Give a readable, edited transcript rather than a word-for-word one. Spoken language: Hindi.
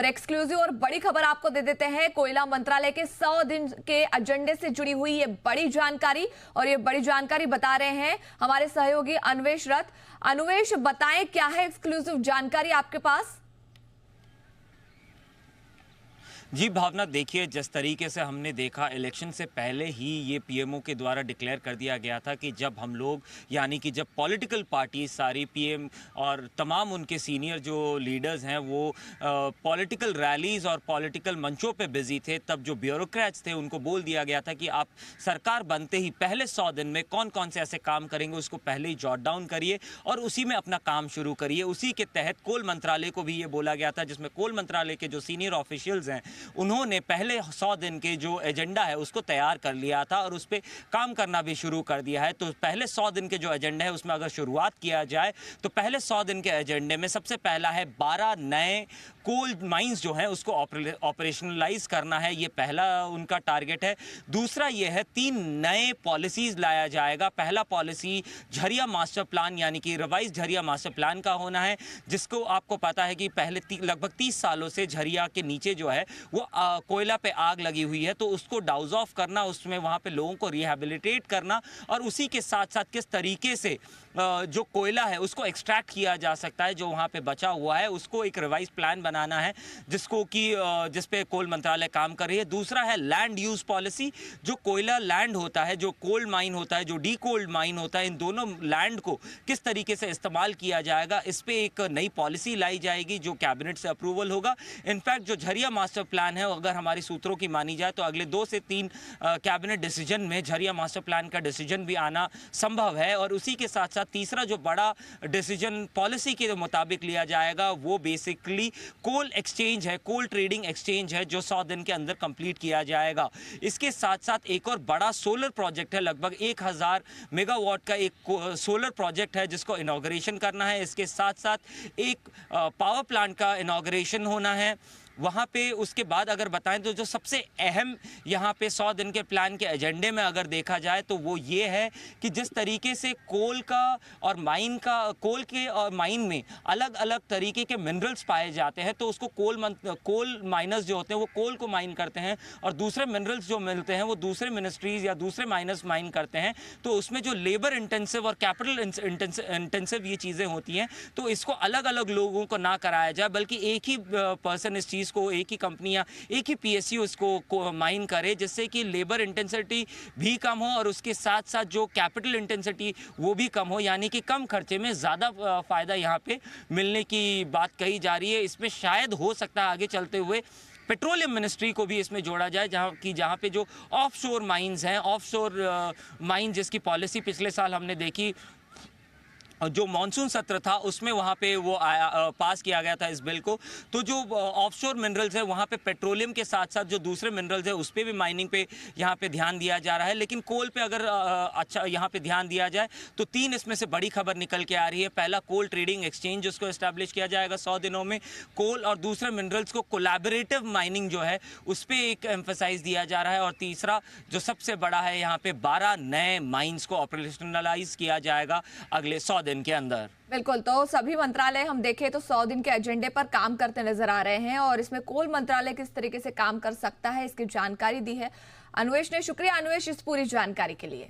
एक्सक्लूसिव और बड़ी खबर आपको दे देते हैं। कोयला मंत्रालय के 100 दिन के एजेंडे से जुड़ी हुई ये बड़ी जानकारी, और ये बड़ी जानकारी बता रहे हैं हमारे सहयोगी अन्वेश रथ। अन्वेश, बताएं क्या है एक्सक्लूसिव जानकारी आपके पास? जी भावना, देखिए जिस तरीके से हमने देखा इलेक्शन से पहले ही ये पीएमओ के द्वारा डिक्लेयर कर दिया गया था कि जब हम लोग यानी कि जब पॉलिटिकल पार्टी सारी पीएम और तमाम उनके सीनियर जो लीडर्स हैं वो पॉलिटिकल रैलीज और पॉलिटिकल मंचों पे बिजी थे, तब जो ब्यूरोक्रेट्स थे उनको बोल दिया गया था कि आप सरकार बनते ही पहले 100 दिन में कौन कौन से ऐसे काम करेंगे उसको पहले ही जॉट डाउन करिए और उसी में अपना काम शुरू करिए। उसी के तहत कोल मंत्रालय को भी ये बोला गया था, जिसमें कोल मंत्रालय के जो सीनियर ऑफिशियल्स हैं उन्होंने पहले 100 दिन के जो एजेंडा है उसको तैयार कर लिया था और उस पर काम करना भी शुरू कर दिया है। तो पहले 100 दिन के जो एजेंडा है उसमें अगर शुरुआत किया जाए तो पहले 100 दिन के एजेंडे में सबसे पहला है 12 नए कोल माइंस जो है उसको ऑपरेशनलाइज करना है, ये पहला उनका टारगेट है। दूसरा ये है 3 नए पॉलिसीज लाया जाएगा। पहला पॉलिसी झरिया मास्टर प्लान यानी कि रिवाइज झरिया मास्टर प्लान का होना है, जिसको आपको पता है कि पहले लगभग 30 सालों से झरिया के नीचे जो है वो कोयला पे आग लगी हुई है, तो उसको डाउज ऑफ करना, उसमें वहाँ पे लोगों को रिहेबिलिटेट करना और उसी के साथ साथ किस तरीके से जो कोयला है उसको एक्सट्रैक्ट किया जा सकता है, जो वहाँ पे बचा हुआ है उसको एक रिवाइज प्लान बनाना है, जिसको कि जिस पे कोल मंत्रालय काम कर रही है। दूसरा है लैंड यूज पॉलिसी, जो कोयला लैंड होता है, जो कोल माइन होता है, जो डी कोल्ड माइन होता है, इन दोनों लैंड को किस तरीके से इस्तेमाल किया जाएगा, इस पर एक नई पॉलिसी लाई जाएगी जो कैबिनेट से अप्रूवल होगा। इनफैक्ट जो झरिया मास्टर प्लान है अगर हमारी सूत्रों की मानी जाए तो अगले 2 से 3 कैबिनेट डिसीजन में झरिया मास्टर प्लान का डिसीजन भी आना संभव है। और उसी के साथ साथ तीसरा जो बड़ा डिसीजन पॉलिसी के मुताबिक लिया जाएगा वो बेसिकली कोल एक्सचेंज है, कोल ट्रेडिंग एक्सचेंज है, जो 100 दिन के अंदर कंप्लीट किया जाएगा। इसके साथ साथ एक और बड़ा सोलर प्रोजेक्ट है, लगभग 1000 मेगावाट का एक सोलर प्रोजेक्ट है जिसको इनॉग्रेशन करना है। इसके साथ साथ एक पावर प्लांट का इनॉग्रेशन होना है वहाँ पे। उसके बाद अगर बताएं तो जो सबसे अहम यहाँ पे 100 दिन के प्लान के एजेंडे में अगर देखा जाए तो वो ये है कि जिस तरीके से कोल का और माइन का, कोल के और माइन में अलग अलग तरीके के मिनरल्स पाए जाते हैं, तो उसको कोल माइनर्स जो होते हैं वो कोल को माइन करते हैं और दूसरे मिनरल्स जो मिलते हैं वो दूसरे मिनिस्ट्रीज या दूसरे माइनर्स माइन करते हैं। तो उसमें जो लेबर इंटेंसिव और कैपिटल इंटेंसिव ये चीज़ें होती हैं, तो इसको अलग अलग लोगों को ना कराया जाए बल्कि एक ही पर्सन इस चीज़ को, एक ही कंपनी या एक ही पीएसयू इसको माइन करे, जिससे कि लेबर इंटेंसिटी भी कम हो और उसके साथ साथ जो कैपिटल इंटेंसिटी वो भी कम हो, यानी कि कम खर्चे में ज़्यादा फायदा यहाँ पे मिलने की बात कही जा रही है। इसमें शायद हो सकता है आगे चलते हुए पेट्रोलियम मिनिस्ट्री को भी इसमें जोड़ा जाए, जहाँ पे जो ऑफशोर माइंस हैं, ऑफशोर माइन जिसकी पॉलिसी पिछले साल हमने देखी, जो मॉनसून सत्र था उसमें वहाँ पे वो पास किया गया था इस बिल को। तो जो ऑफशोर मिनरल्स है वहाँ पे पेट्रोलियम के साथ साथ जो दूसरे मिनरल्स है उस पर भी माइनिंग पे यहाँ पे ध्यान दिया जा रहा है। लेकिन कोल पे अगर अच्छा यहाँ पे ध्यान दिया जाए तो 3 इसमें से बड़ी खबर निकल के आ रही है। पहला, कोल ट्रेडिंग एक्सचेंज जिसको एस्टैब्लिश किया जाएगा 100 दिनों में। कोल और दूसरे मिनरल्स को कोलैबोरेटिव माइनिंग जो है उस पर एक एम्फेसाइज दिया जा रहा है। और तीसरा जो सबसे बड़ा है, यहाँ पे 12 नए माइंस को ऑपरेशनलाइज किया जाएगा अगले 100 दिन के अंदर। बिल्कुल, तो सभी मंत्रालय हम देखें तो 100 दिन के एजेंडे पर काम करते नजर आ रहे हैं और इसमें कोल मंत्रालय किस तरीके से काम कर सकता है इसकी जानकारी दी है अन्वेश ने। शुक्रिया अन्वेश इस पूरी जानकारी के लिए।